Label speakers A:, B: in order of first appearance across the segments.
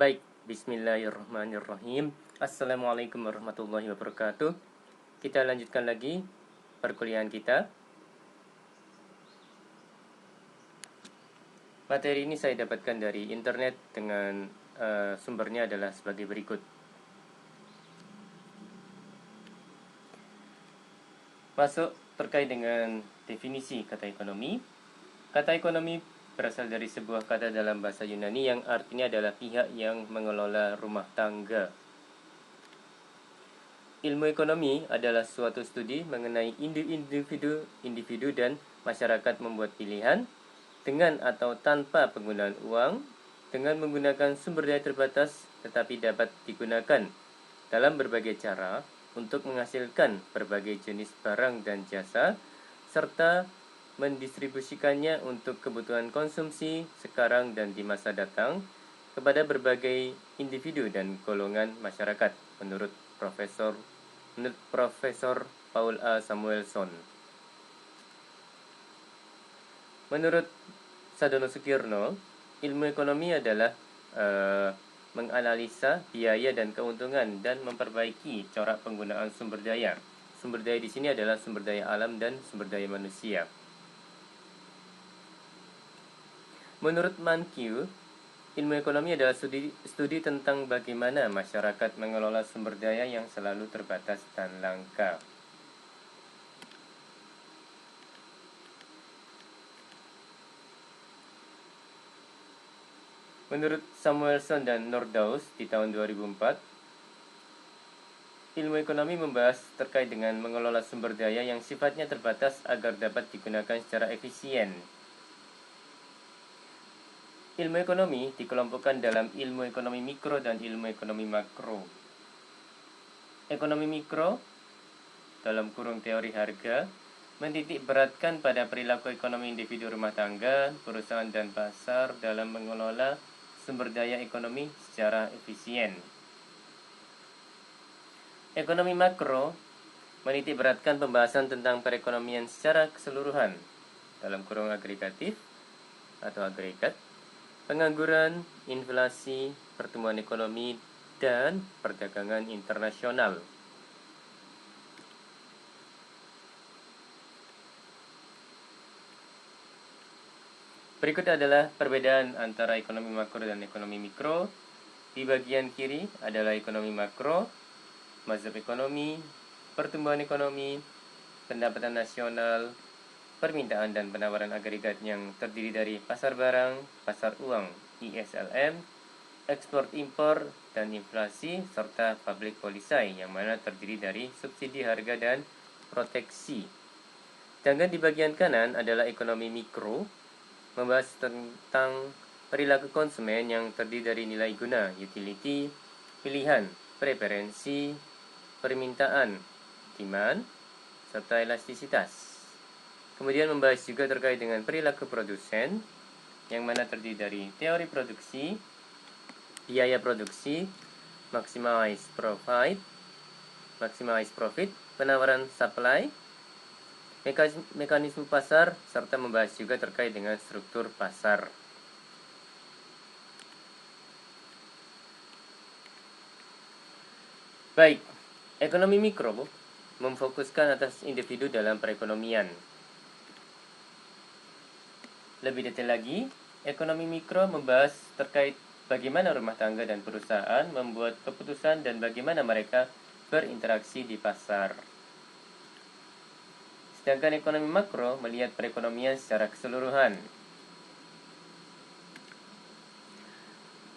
A: Baik, bismillahirrahmanirrahim. Assalamualaikum warahmatullahi wabarakatuh. Kita lanjutkan lagi perkuliahan kita. Materi ini saya dapatkan dari internet dengan sumbernya adalah sebagai berikut. Masuk terkait dengan definisi kata ekonomi. Kata ekonomi berasal dari sebuah kata dalam bahasa Yunani yang artinya adalah pihak yang mengelola rumah tangga. Ilmu ekonomi adalah suatu studi mengenai individu dan masyarakat membuat pilihan dengan atau tanpa penggunaan uang, dengan menggunakan sumber daya terbatas tetapi dapat digunakan dalam berbagai cara untuk menghasilkan berbagai jenis barang dan jasa, serta mendistribusikannya untuk kebutuhan konsumsi sekarang dan di masa datang kepada berbagai individu dan golongan masyarakat, menurut Profesor Paul A. Samuelson. Menurut Sadono Sukirno, ilmu ekonomi adalah menganalisa biaya dan keuntungan dan memperbaiki corak penggunaan sumber daya. Sumber daya di sini adalah sumber daya alam dan sumber daya manusia. Menurut Mankiw, ilmu ekonomi adalah studi tentang bagaimana masyarakat mengelola sumber daya yang selalu terbatas dan langka. Menurut Samuelson dan Nordhaus di tahun 2004, ilmu ekonomi membahas terkait dengan mengelola sumber daya yang sifatnya terbatas agar dapat digunakan secara efisien. Ilmu ekonomi dikelompokkan dalam ilmu ekonomi mikro dan ilmu ekonomi makro. Ekonomi mikro, dalam kurung teori harga, menitik beratkan pada perilaku ekonomi individu rumah tangga, perusahaan dan pasar dalam mengelola sumber daya ekonomi secara efisien. Ekonomi makro menitik beratkan pembahasan tentang perekonomian secara keseluruhan, dalam kurung agregatif atau agregat, pengangguran, inflasi, pertumbuhan ekonomi, dan perdagangan internasional. Berikut adalah perbedaan antara ekonomi makro dan ekonomi mikro. Di bagian kiri adalah ekonomi makro, mazhab ekonomi, pertumbuhan ekonomi, pendapatan nasional, permintaan dan penawaran agregat yang terdiri dari pasar barang, pasar uang, ISLM, ekspor impor, dan inflasi, serta public policy yang mana terdiri dari subsidi harga dan proteksi. Sedangkan di bagian kanan adalah ekonomi mikro, membahas tentang perilaku konsumen yang terdiri dari nilai guna, utility, pilihan, preferensi, permintaan, demand, serta elastisitas. Kemudian membahas juga terkait dengan perilaku produsen, yang mana terdiri dari teori produksi, biaya produksi, maximize profit, penawaran supply, mekanisme pasar, serta membahas juga terkait dengan struktur pasar. Baik, ekonomi mikro memfokuskan atas individu dalam perekonomian. Lebih detail lagi, ekonomi mikro membahas terkait bagaimana rumah tangga dan perusahaan membuat keputusan dan bagaimana mereka berinteraksi di pasar. Sedangkan ekonomi makro melihat perekonomian secara keseluruhan.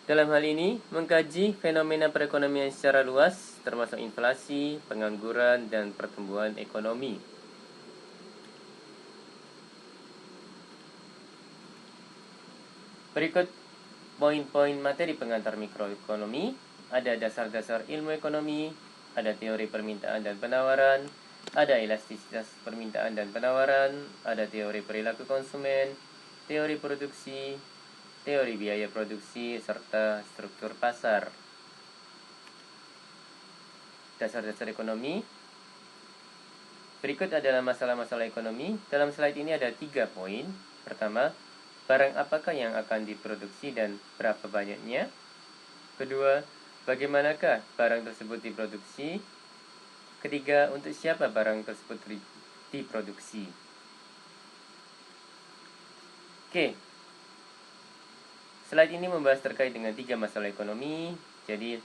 A: Dalam hal ini, mengkaji fenomena perekonomian secara luas, termasuk inflasi, pengangguran, dan pertumbuhan ekonomi. Berikut poin-poin materi pengantar mikroekonomi. Ada dasar-dasar ilmu ekonomi, ada teori permintaan dan penawaran, ada elastisitas permintaan dan penawaran, ada teori perilaku konsumen, teori produksi, teori biaya produksi, serta struktur pasar. Dasar-dasar ekonomi. Berikut adalah masalah-masalah ekonomi. Dalam slide ini ada 3 poin. Pertama, barang apakah yang akan diproduksi dan berapa banyaknya? Kedua, bagaimanakah barang tersebut diproduksi? Ketiga, untuk siapa barang tersebut diproduksi? Oke, slide ini membahas terkait dengan 3 masalah ekonomi. Jadi,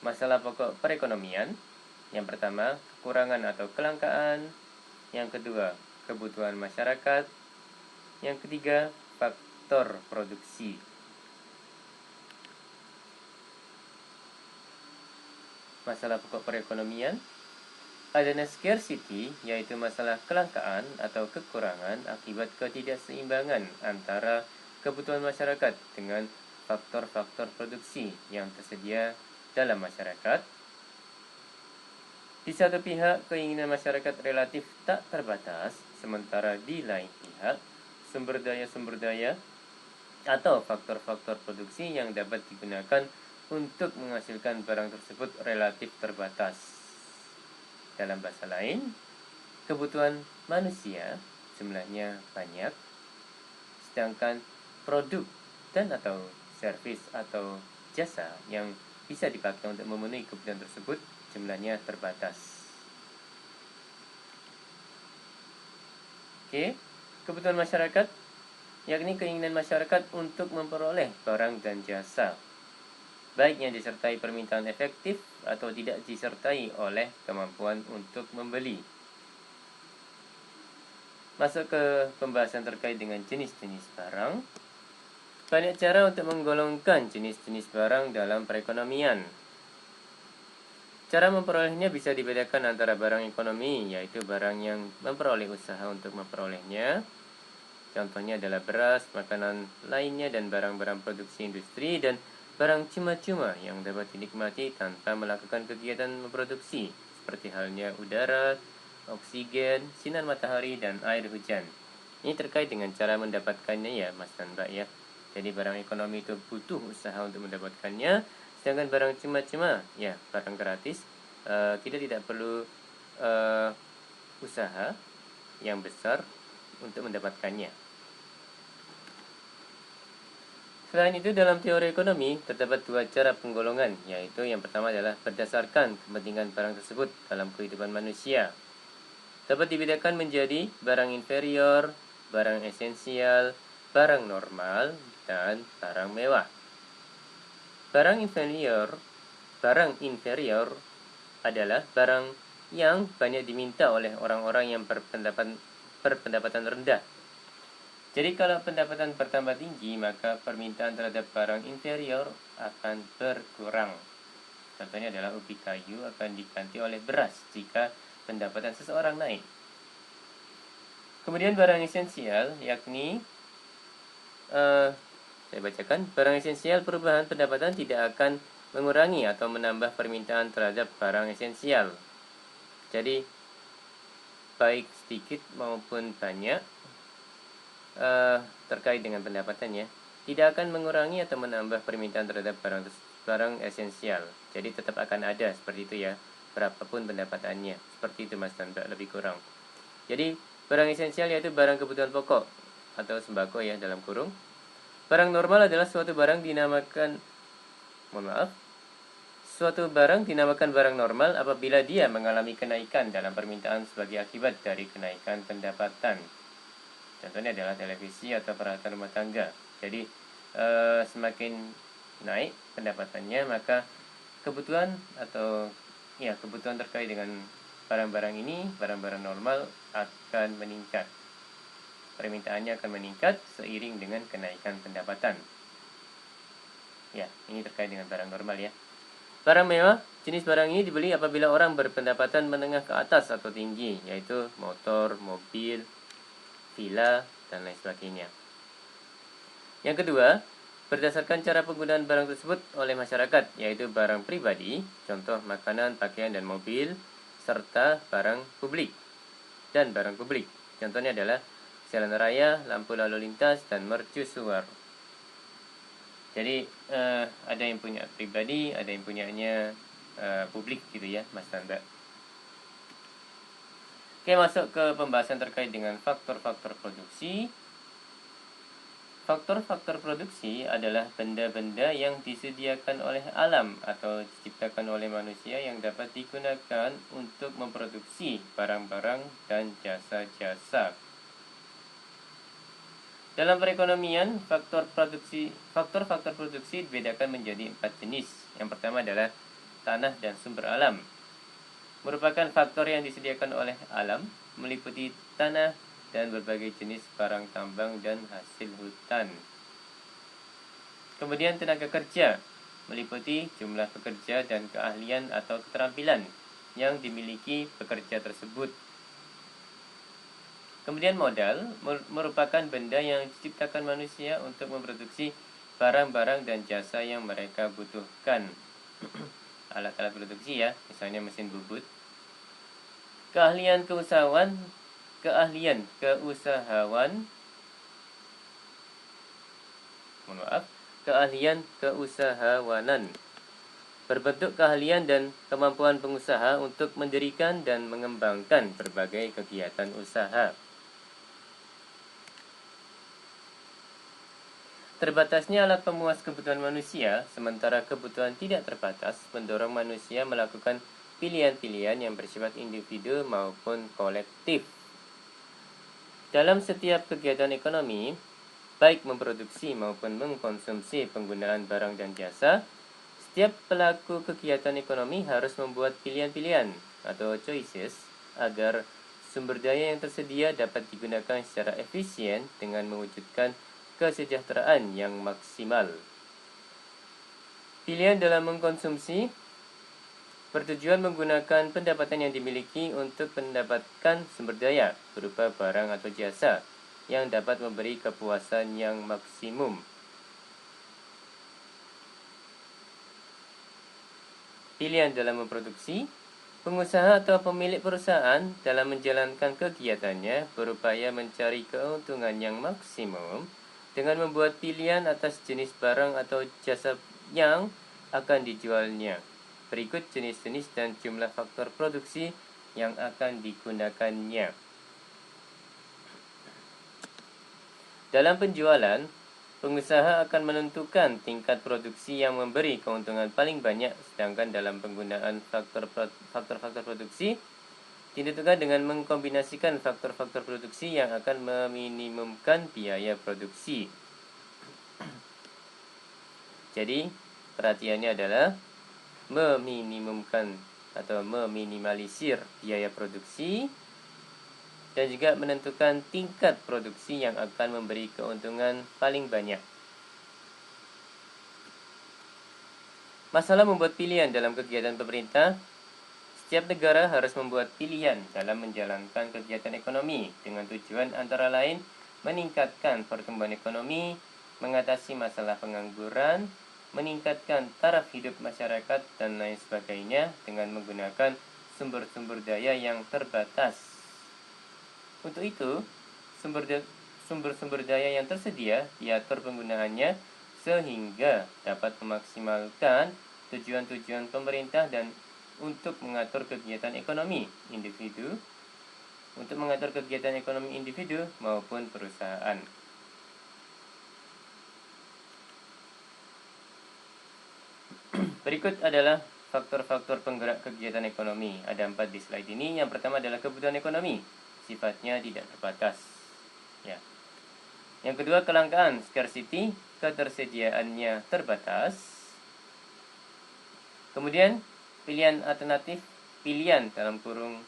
A: masalah pokok perekonomian. Yang pertama, kekurangan atau kelangkaan. Yang kedua, kebutuhan masyarakat. Yang ketiga, faktor produksi. Masalah pokok perekonomian, adanya scarcity, yaitu masalah kelangkaan atau kekurangan akibat ketidakseimbangan antara kebutuhan masyarakat dengan faktor-faktor produksi yang tersedia dalam masyarakat. Di satu pihak, keinginan masyarakat relatif tak terbatas, sementara di lain pihak, sumber daya atau faktor-faktor produksi yang dapat digunakan untuk menghasilkan barang tersebut relatif terbatas. Dalam bahasa lain, kebutuhan manusia jumlahnya banyak, sedangkan produk dan atau servis atau jasa yang bisa dipakai untuk memenuhi kebutuhan tersebut jumlahnya terbatas. Oke, kebutuhan masyarakat yakni keinginan masyarakat untuk memperoleh barang dan jasa, baik yang disertai permintaan efektif atau tidak disertai oleh kemampuan untuk membeli. Masuk ke pembahasan terkait dengan jenis-jenis barang. Banyak cara untuk menggolongkan jenis-jenis barang dalam perekonomian. Cara memperolehnya bisa dibedakan antara barang ekonomi, yaitu barang yang memperoleh usaha untuk memperolehnya. Contohnya adalah beras, makanan lainnya, dan barang-barang produksi industri, dan barang cuma-cuma yang dapat dinikmati tanpa melakukan kegiatan memproduksi, seperti halnya udara, oksigen, sinar matahari, dan air hujan. Ini terkait dengan cara mendapatkannya ya Mas dan Mbak ya. Jadi barang ekonomi itu butuh usaha untuk mendapatkannya, sedangkan barang cuma-cuma ya barang gratis, kita tidak perlu usaha yang besar untuk mendapatkannya. Selain itu, dalam teori ekonomi, terdapat 2 cara penggolongan, yaitu yang pertama adalah berdasarkan kepentingan barang tersebut dalam kehidupan manusia. Dapat dibedakan menjadi barang inferior, barang esensial, barang normal, dan barang mewah. Barang inferior adalah barang yang banyak diminta oleh orang-orang yang berpendapatan rendah. Jadi kalau pendapatan bertambah tinggi, maka permintaan terhadap barang inferior akan berkurang. Contohnya adalah ubi kayu akan diganti oleh beras jika pendapatan seseorang naik. Kemudian barang esensial, yakni saya bacakan, barang esensial perubahan pendapatan tidak akan mengurangi atau menambah permintaan terhadap barang esensial. Jadi baik sedikit maupun banyak terkait dengan pendapatannya tidak akan mengurangi atau menambah permintaan terhadap barang esensial. Jadi tetap akan ada seperti itu ya, berapapun pendapatannya. Seperti itu Mas dan Mbak, lebih kurang. Jadi barang esensial yaitu barang kebutuhan pokok atau sembako ya dalam kurung. Barang normal adalah suatu barang dinamakan barang normal apabila dia mengalami kenaikan dalam permintaan sebagai akibat dari kenaikan pendapatan. Contohnya adalah televisi atau peralatan rumah tangga. Jadi semakin naik pendapatannya, maka kebutuhan terkait dengan barang-barang ini, barang-barang normal akan meningkat. Permintaannya akan meningkat seiring dengan kenaikan pendapatan. Ya, ini terkait dengan barang normal ya. Barang mewah, jenis barang ini dibeli apabila orang berpendapatan menengah ke atas atau tinggi, yaitu motor, mobil, villa, dan lain sebagainya. Yang kedua, berdasarkan cara penggunaan barang tersebut oleh masyarakat, yaitu barang pribadi, contoh makanan, pakaian, dan mobil, serta barang publik dan barang publik. Contohnya adalah jalan raya, lampu lalu lintas, dan mercusuar. Jadi ada yang punya pribadi, ada yang punyanya publik gitu ya, Mas Tanda. Oke, masuk ke pembahasan terkait dengan faktor-faktor produksi. Faktor-faktor produksi adalah benda-benda yang disediakan oleh alam atau diciptakan oleh manusia yang dapat digunakan untuk memproduksi barang-barang dan jasa-jasa. Dalam perekonomian, faktor-faktor produksi dibedakan menjadi 4 jenis. Yang pertama adalah tanah dan sumber alam. Merupakan faktor yang disediakan oleh alam, meliputi tanah dan berbagai jenis barang tambang dan hasil hutan. Kemudian tenaga kerja, meliputi jumlah pekerja dan keahlian atau keterampilan yang dimiliki pekerja tersebut. Kemudian modal merupakan benda yang diciptakan manusia untuk memproduksi barang-barang dan jasa yang mereka butuhkan. Alat-alat produksi ya, misalnya mesin bubut. Keahlian keusahawan berbentuk keahlian dan kemampuan pengusaha untuk mendirikan dan mengembangkan berbagai kegiatan usaha. Terbatasnya alat pemuas kebutuhan manusia, sementara kebutuhan tidak terbatas, mendorong manusia melakukan pilihan-pilihan yang bersifat individu maupun kolektif. Dalam setiap kegiatan ekonomi, baik memproduksi maupun mengkonsumsi penggunaan barang dan jasa, setiap pelaku kegiatan ekonomi harus membuat pilihan-pilihan atau choices agar sumber daya yang tersedia dapat digunakan secara efisien dengan mewujudkan kesejahteraan yang maksimal. Pilihan dalam mengkonsumsi bertujuan menggunakan pendapatan yang dimiliki untuk mendapatkan sumber daya berupa barang atau jasa yang dapat memberi kepuasan yang maksimum. Pilihan dalam memproduksi, pengusaha atau pemilik perusahaan dalam menjalankan kegiatannya berupaya mencari keuntungan yang maksimum dengan membuat pilihan atas jenis barang atau jasa yang akan dijualnya. Berikut jenis-jenis dan jumlah faktor produksi yang akan digunakannya. Dalam penjualan, pengusaha akan menentukan tingkat produksi yang memberi keuntungan paling banyak, sedangkan dalam penggunaan faktor-faktor produksi ditentukan dengan mengkombinasikan faktor-faktor produksi yang akan meminimumkan biaya produksi. Jadi, perhatiannya adalah meminimumkan atau meminimalisir biaya produksi dan juga menentukan tingkat produksi yang akan memberi keuntungan paling banyak. Masalah membuat pilihan dalam kegiatan pemerintah. Setiap negara harus membuat pilihan dalam menjalankan kegiatan ekonomi dengan tujuan antara lain meningkatkan pertumbuhan ekonomi, mengatasi masalah pengangguran, meningkatkan taraf hidup masyarakat, dan lain sebagainya dengan menggunakan sumber-sumber daya yang terbatas. Untuk itu, sumber-sumber daya yang tersedia diatur penggunaannya sehingga dapat memaksimalkan tujuan-tujuan pemerintah dan untuk mengatur kegiatan ekonomi individu maupun perusahaan. Berikut adalah faktor-faktor penggerak kegiatan ekonomi. Ada 4 di slide ini. Yang pertama adalah kebutuhan ekonomi. Sifatnya tidak terbatas. Ya. Yang kedua, kelangkaan, scarcity, ketersediaannya terbatas. Kemudian, pilihan dalam kurung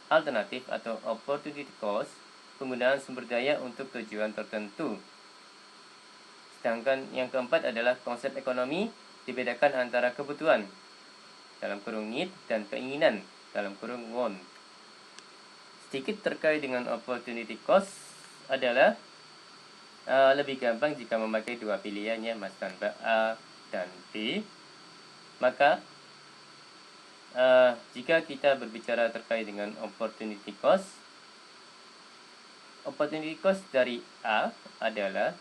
A: alternatif atau opportunity cost, penggunaan sumber daya untuk tujuan tertentu. Sedangkan yang keempat adalah konsep ekonomi dibedakan antara kebutuhan dalam kurung need dan keinginan dalam kurung want. Sedikit terkait dengan opportunity cost adalah lebih gampang jika memakai dua pilihannya, Mas dan Mbak, A dan B. Maka jika kita berbicara terkait dengan opportunity cost dari A adalah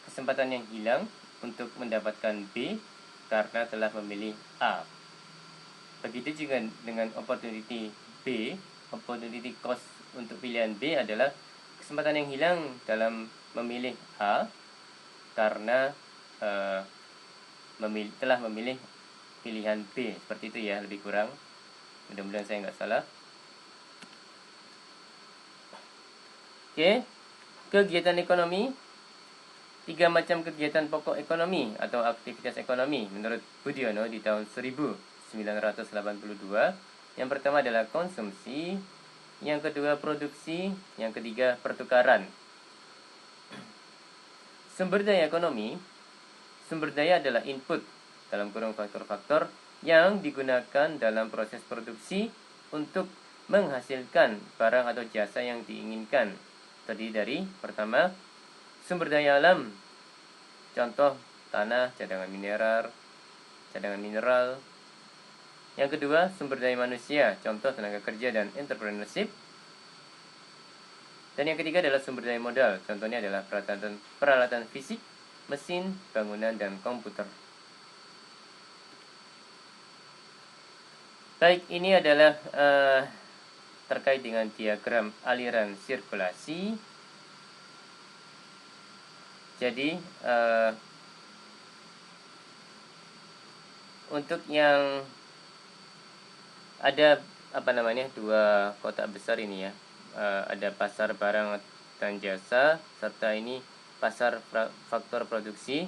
A: kesempatan yang hilang untuk mendapatkan B karena telah memilih A. Begitu juga dengan opportunity B, opportunity cost untuk pilihan B adalah kesempatan yang hilang dalam memilih A karena telah memilih pilihan B. Seperti itu ya, lebih kurang. Mudah-mudahan saya nggak salah. Oke, kegiatan ekonomi. 3 macam kegiatan pokok ekonomi atau aktivitas ekonomi menurut Budiono di tahun 1982. Yang pertama adalah konsumsi, yang kedua produksi, yang ketiga pertukaran. Sumber daya ekonomi. Sumber daya adalah input dalam kurung faktor-faktor yang digunakan dalam proses produksi untuk menghasilkan barang atau jasa yang diinginkan. Terdiri dari pertama, sumber daya alam, contoh tanah, cadangan mineral. Yang kedua, sumber daya manusia, contoh tenaga kerja dan entrepreneurship. Dan yang ketiga adalah sumber daya modal, contohnya adalah peralatan fisik, mesin, bangunan, dan komputer. Baik, ini adalah terkait dengan diagram aliran sirkulasi. Jadi untuk yang ada dua kotak besar ini ya, ada pasar barang dan jasa serta ini pasar faktor produksi.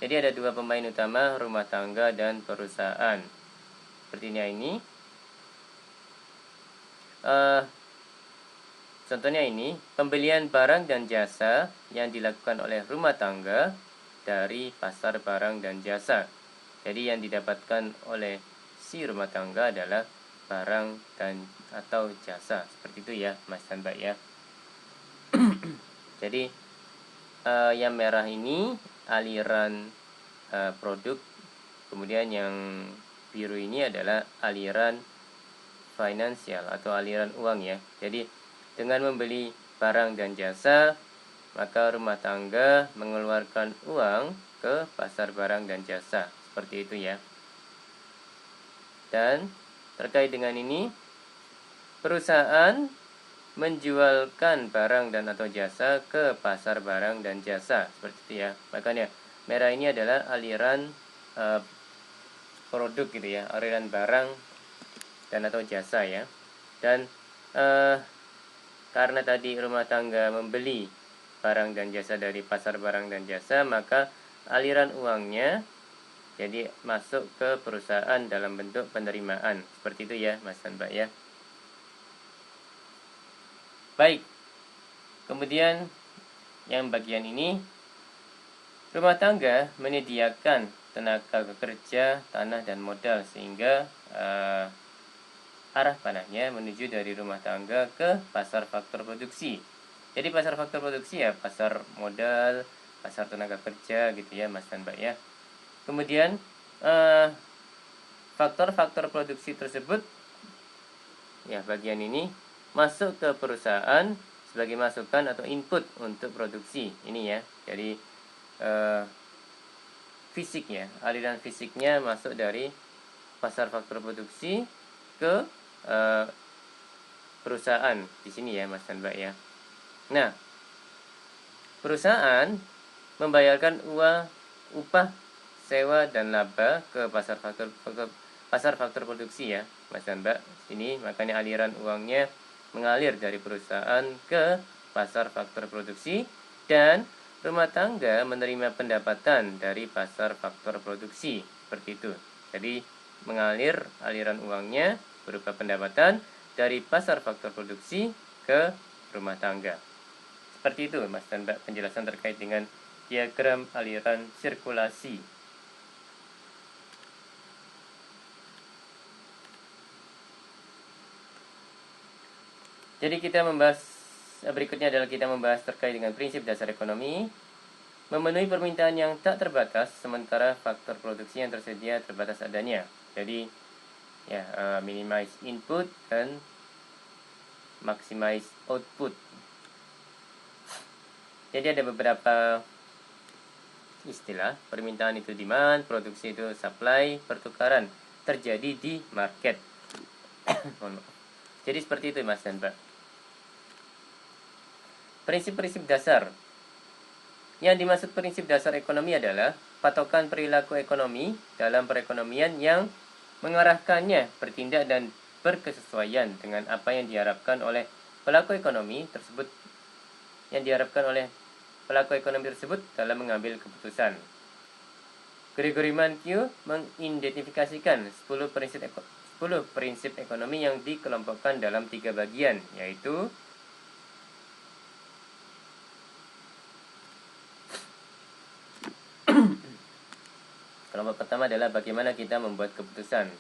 A: Jadi ada dua pemain utama, rumah tangga dan perusahaan. Sepertinya ini. Contohnya ini, pembelian barang dan jasa yang dilakukan oleh rumah tangga dari pasar barang dan jasa. Jadi yang didapatkan oleh si rumah tangga adalah barang dan atau jasa. Seperti itu ya, Mas dan Mbak ya. Jadi yang merah ini aliran produk, kemudian yang biru ini adalah aliran finansial atau aliran uang ya. Jadi dengan membeli barang dan jasa, maka rumah tangga mengeluarkan uang ke pasar barang dan jasa. Seperti itu ya. Dan terkait dengan ini, perusahaan menjualkan barang dan atau jasa ke pasar barang dan jasa. Seperti itu ya. Makanya merah ini adalah aliran produk gitu ya, aliran barang dan atau jasa ya. Dan karena tadi rumah tangga membeli barang dan jasa dari pasar barang dan jasa, maka aliran uangnya jadi masuk ke perusahaan dalam bentuk penerimaan. Seperti itu ya, Mas dan Mbak ya. Baik. Kemudian yang bagian ini, rumah tangga menyediakan tenaga kerja, tanah dan modal sehingga arah panahnya menuju dari rumah tangga ke pasar faktor produksi. Jadi pasar faktor produksi ya pasar modal, pasar tenaga kerja gitu ya, Mas dan Mbak ya. Kemudian faktor-faktor produksi tersebut ya bagian ini masuk ke perusahaan sebagai masukan atau input untuk produksi. Ini ya. Jadi fisiknya, aliran fisiknya masuk dari pasar faktor produksi ke perusahaan di sini ya, Mas dan Mbak ya. Nah, perusahaan membayarkan upah, sewa dan laba ke pasar faktor produksi ya, Mas dan Mbak. Sini makanya aliran uangnya mengalir dari perusahaan ke pasar faktor produksi dan rumah tangga menerima pendapatan dari pasar faktor produksi. Seperti itu. Jadi mengalir aliran uangnya berupa pendapatan dari pasar faktor produksi ke rumah tangga. Seperti itu Mas dan Mbak penjelasan terkait dengan diagram aliran sirkulasi. Jadi berikutnya adalah kita membahas terkait dengan prinsip dasar ekonomi. Memenuhi permintaan yang tak terbatas sementara faktor produksi yang tersedia terbatas adanya. Jadi ya minimize input dan maximize output. Jadi ada beberapa istilah, permintaan itu demand, produksi itu supply, pertukaran terjadi di market. Jadi seperti itu Mas dan Mbak. Prinsip-prinsip dasar. Yang dimaksud prinsip dasar ekonomi adalah patokan perilaku ekonomi dalam perekonomian yang mengarahkannya bertindak dan berkesesuaian dengan apa yang diharapkan oleh pelaku ekonomi tersebut dalam mengambil keputusan. Gregory Mankiw mengidentifikasikan 10 prinsip ekonomi yang dikelompokkan dalam 3 bagian, yaitu kelompok pertama adalah bagaimana kita membuat keputusan.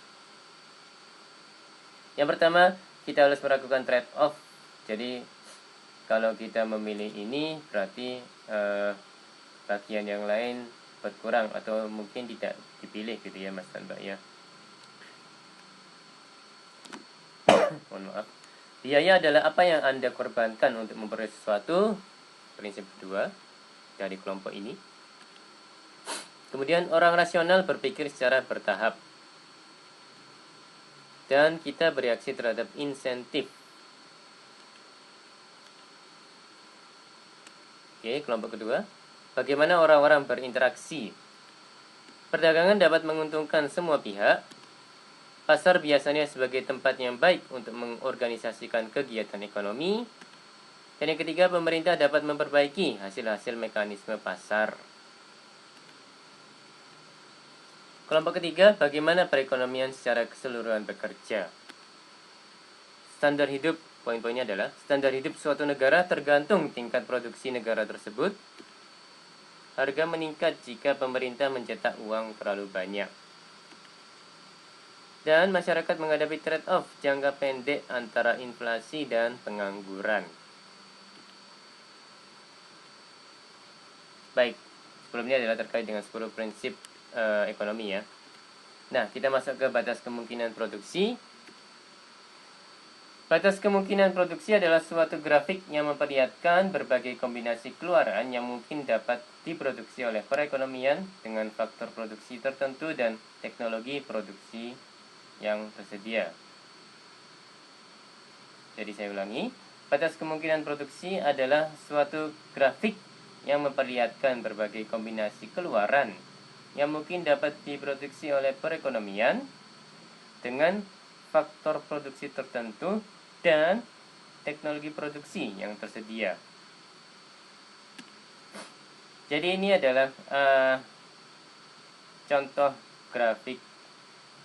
A: Yang pertama, kita harus melakukan trade-off. Jadi, kalau kita memilih ini, berarti bagian yang lain berkurang atau mungkin tidak dipilih gitu ya, Mas dan Mbak ya. Mohon maaf. Biaya adalah apa yang Anda korbankan untuk memperoleh sesuatu. Prinsip kedua dari kelompok ini. Kemudian orang rasional berpikir secara bertahap. Dan kita bereaksi terhadap insentif. Oke, kelompok kedua. Bagaimana orang-orang berinteraksi. Perdagangan dapat menguntungkan semua pihak. Pasar biasanya sebagai tempat yang baik untuk mengorganisasikan kegiatan ekonomi. Dan yang ketiga, pemerintah dapat memperbaiki hasil-hasil mekanisme pasar. Kelompok ketiga, bagaimana perekonomian secara keseluruhan bekerja. Standar hidup, poin-poinnya adalah standar hidup suatu negara tergantung tingkat produksi negara tersebut. Harga meningkat jika pemerintah mencetak uang terlalu banyak. Dan masyarakat menghadapi trade-off jangka pendek antara inflasi dan pengangguran. Baik, sebelumnya adalah terkait dengan 10 prinsip ekonomi ya. Nah, kita masuk ke batas kemungkinan produksi. Batas kemungkinan produksi adalah suatu grafik yang memperlihatkan berbagai kombinasi keluaran yang mungkin dapat diproduksi oleh perekonomian dengan faktor produksi tertentu dan teknologi produksi yang tersedia. Jadi saya ulangi, batas kemungkinan produksi adalah suatu grafik yang memperlihatkan berbagai kombinasi keluaran yang mungkin dapat diproduksi oleh perekonomian dengan faktor produksi tertentu dan teknologi produksi yang tersedia. Jadi ini adalah contoh grafik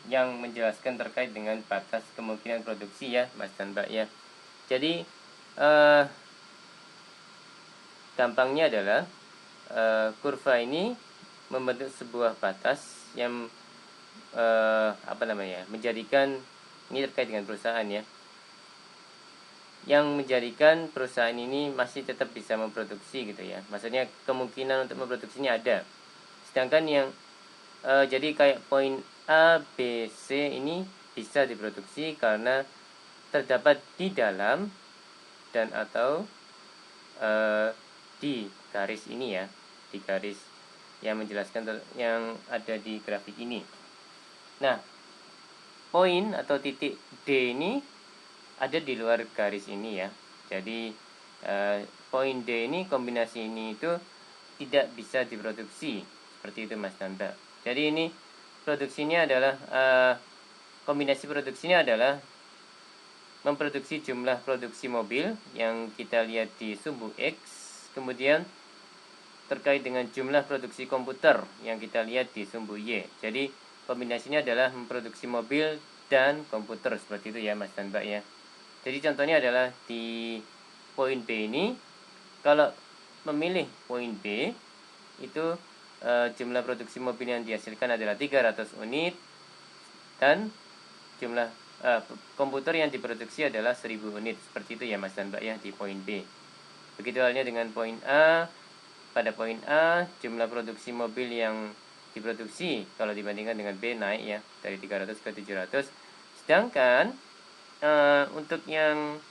A: yang menjelaskan terkait dengan batas kemungkinan produksi ya, Mas dan Mbak ya. Jadi gampangnya adalah kurva ini membentuk sebuah batas yang menjadikan ini terkait dengan perusahaan ya, yang menjadikan perusahaan ini masih tetap bisa memproduksi gitu ya. Maksudnya kemungkinan untuk memproduksinya ada. Sedangkan yang jadi kayak poin A, B, C ini bisa diproduksi karena terdapat di dalam dan atau di garis ini ya, di garis yang menjelaskan yang ada di grafik ini. Nah, poin atau titik D ini ada di luar garis ini ya. Jadi poin D ini, kombinasi ini itu tidak bisa diproduksi seperti itu Mas Nanda. Jadi ini produksinya adalah kombinasi produksinya adalah memproduksi jumlah produksi mobil yang kita lihat di sumbu X, kemudian terkait dengan jumlah produksi komputer yang kita lihat di sumbu Y. Jadi kombinasinya adalah memproduksi mobil dan komputer seperti itu ya Mas dan Mbak ya. Jadi contohnya adalah di poin B ini, kalau memilih poin B itu jumlah produksi mobil yang dihasilkan adalah 300 unit dan jumlah komputer yang diproduksi adalah 1000 unit. Seperti itu ya Mas dan Mbak ya di poin B. Begitu halnya dengan poin A. Pada poin A, jumlah produksi mobil yang diproduksi kalau dibandingkan dengan B naik ya, dari 300 ke 700. Sedangkan untuk yang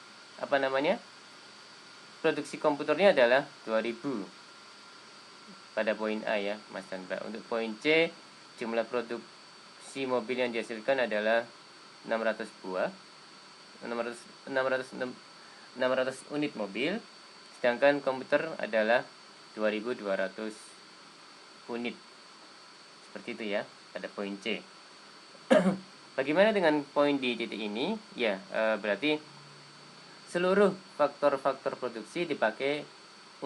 A: produksi komputernya adalah 2000 pada poin A ya Mas dan Mbak. Untuk poin C, jumlah produksi mobil yang dihasilkan adalah 600 unit mobil. sedangkan komputer adalah 2200 unit. Seperti itu ya, pada poin C. Bagaimana dengan poin di titik ini? Ya, berarti seluruh faktor-faktor produksi dipakai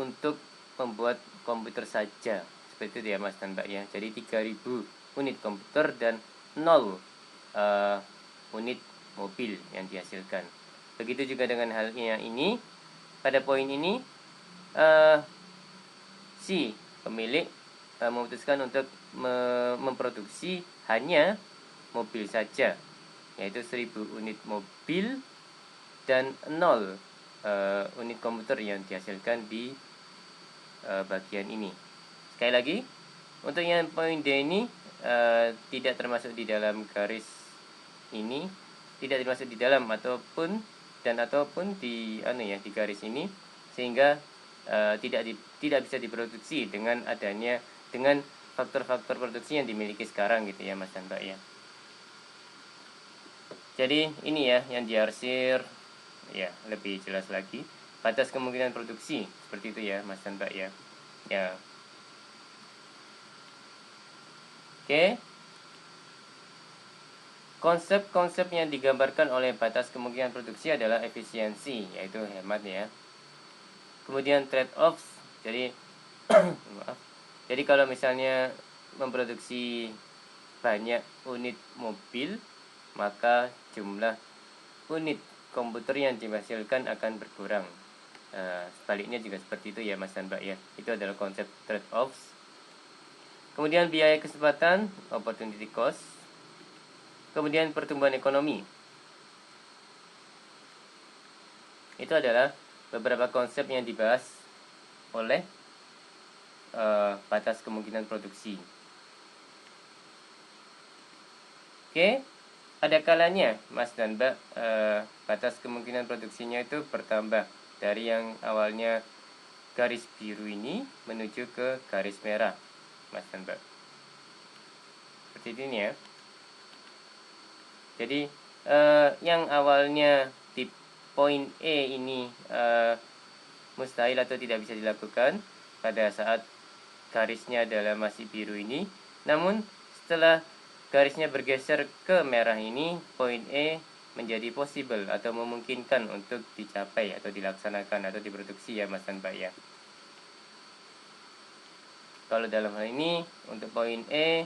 A: untuk membuat komputer saja. Seperti itu ya Mas dan Mbak ya. Jadi 3000 unit komputer dan 0 unit mobil yang dihasilkan. Begitu juga dengan halnya ini. Pada poin ini si pemilik memutuskan untuk memproduksi hanya mobil saja, yaitu 1000 unit mobil dan 0 unit komputer yang dihasilkan di bagian ini. Sekali lagi, untuk yang poin D ini tidak termasuk di dalam garis ini, tidak termasuk di dalam ataupun di di garis ini, sehingga tidak bisa diproduksi dengan faktor-faktor produksi yang dimiliki sekarang gitu ya Mas dan Mbak ya. Jadi ini ya yang diarsir ya lebih jelas lagi, batas kemungkinan produksi seperti itu ya Mas dan Mbak ya. Ya. Oke. Konsep-konsep yang digambarkan oleh batas kemungkinan produksi adalah efisiensi, yaitu hemat ya. Kemudian trade-offs, jadi maaf. Jadi kalau misalnya memproduksi banyak unit mobil, maka jumlah unit komputer yang dihasilkan akan berkurang. Sebaliknya juga seperti itu ya Mas dan Mbak ya. Itu adalah konsep trade-offs. Kemudian biaya kesempatan, opportunity cost. Kemudian pertumbuhan ekonomi. Itu adalah beberapa konsep yang dibahas oleh batas kemungkinan produksi. Oke, ada kalanya Mas dan Mbak batas kemungkinan produksinya itu bertambah dari yang awalnya garis biru ini menuju ke garis merah Mas dan Mbak. Seperti ini ya. Jadi yang awalnya di poin E ini mustahil atau tidak bisa dilakukan pada saat garisnya adalah masih biru ini. Namun setelah garisnya bergeser ke merah ini, poin E menjadi possible atau memungkinkan untuk dicapai atau dilaksanakan atau diproduksi ya Mas dan Mbak ya. Kalau dalam hal ini untuk poin E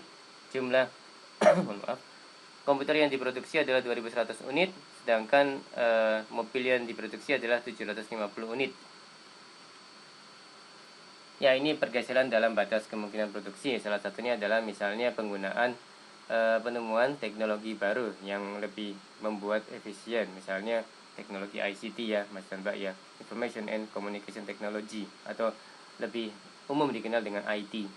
A: jumlah maaf, komputer yang diproduksi adalah 2100 unit, sedangkan mobil yang diproduksi adalah 750 unit. Ya, ini pergeseran dalam batas kemungkinan produksi. Salah satunya adalah misalnya penggunaan penemuan teknologi baru yang lebih membuat efisien. Misalnya teknologi ICT ya, Mas dan Mbak ya, Information and Communication Technology, atau lebih umum dikenal dengan IT.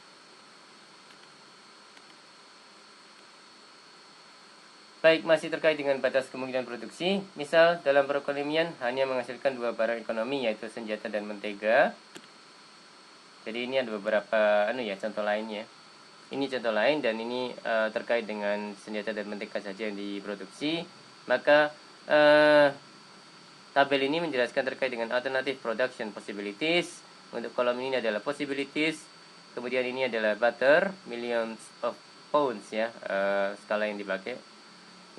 A: Baik, masih terkait dengan batas kemungkinan produksi. Misal dalam perekonomian hanya menghasilkan 2 barang ekonomi, yaitu senjata dan mentega. Jadi ini ada beberapa contoh lainnya. Ini contoh lain dan ini terkait dengan senjata dan mentega saja yang diproduksi. Maka tabel ini menjelaskan terkait dengan alternative production possibilities. Untuk kolom ini adalah possibilities. Kemudian ini adalah butter, millions of pounds ya, skala yang dipakai.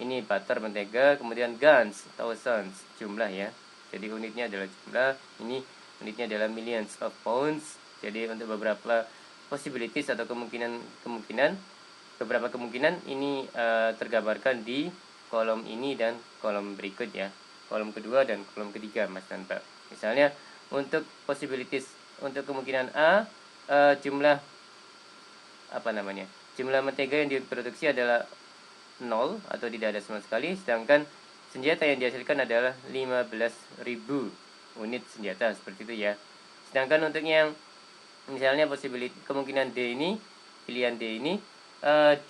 A: Ini butter mentega, kemudian guns, thousands, jumlah ya. Jadi unitnya adalah jumlah, ini unitnya adalah millions of pounds. Jadi untuk beberapa possibilities atau beberapa kemungkinan ini tergambarkan di kolom ini dan kolom berikut ya. Kolom kedua dan kolom ketiga Mas dan Mbak. Misalnya untuk possibilities, untuk kemungkinan A, jumlah jumlah mentega yang diproduksi adalah 0 atau tidak ada sama sekali, sedangkan senjata yang dihasilkan adalah 15.000 unit senjata, seperti itu ya. Sedangkan untuk yang misalnya kemungkinan D ini, pilihan D ini,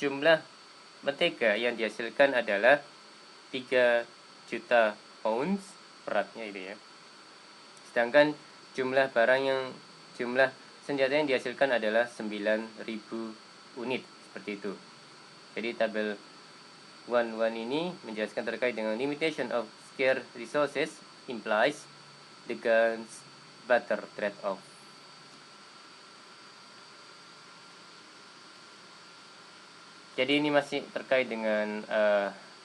A: jumlah mentega yang dihasilkan adalah 3 juta pounds beratnya itu ya. Sedangkan jumlah senjata yang dihasilkan adalah 9.000 unit, seperti itu. Jadi tabel 1 ini menjelaskan terkait dengan limitation of scarce resources implies the guns barter trade-off. Jadi ini masih terkait dengan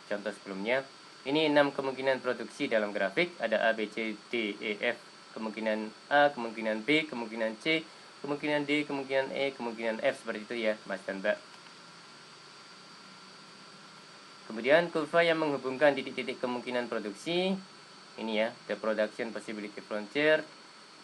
A: contoh sebelumnya. Ini 6 kemungkinan produksi dalam grafik. Ada A, B, C, D, E, F. Kemungkinan A, kemungkinan B, kemungkinan C, kemungkinan D, kemungkinan E, kemungkinan F. Seperti itu ya Mas dan Mbak. Kemudian kurva yang menghubungkan titik-titik kemungkinan produksi. Ini ya, the production possibility frontier.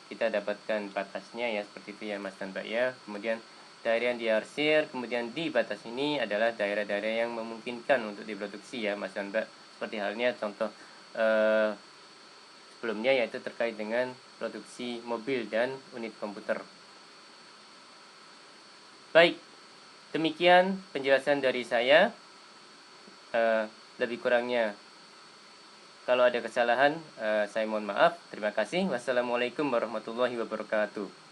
A: Kita dapatkan batasnya ya, seperti itu ya Mas dan Mbak ya. Kemudian daerah yang diarsir, kemudian di batas ini adalah daerah-daerah yang memungkinkan untuk diproduksi ya Mas dan Mbak. Seperti halnya contoh sebelumnya, yaitu terkait dengan produksi mobil dan unit komputer. Baik, demikian penjelasan dari saya. Lebih kurangnya kalau ada kesalahan, saya mohon maaf. Terima kasih. Wassalamualaikum warahmatullahi wabarakatuh.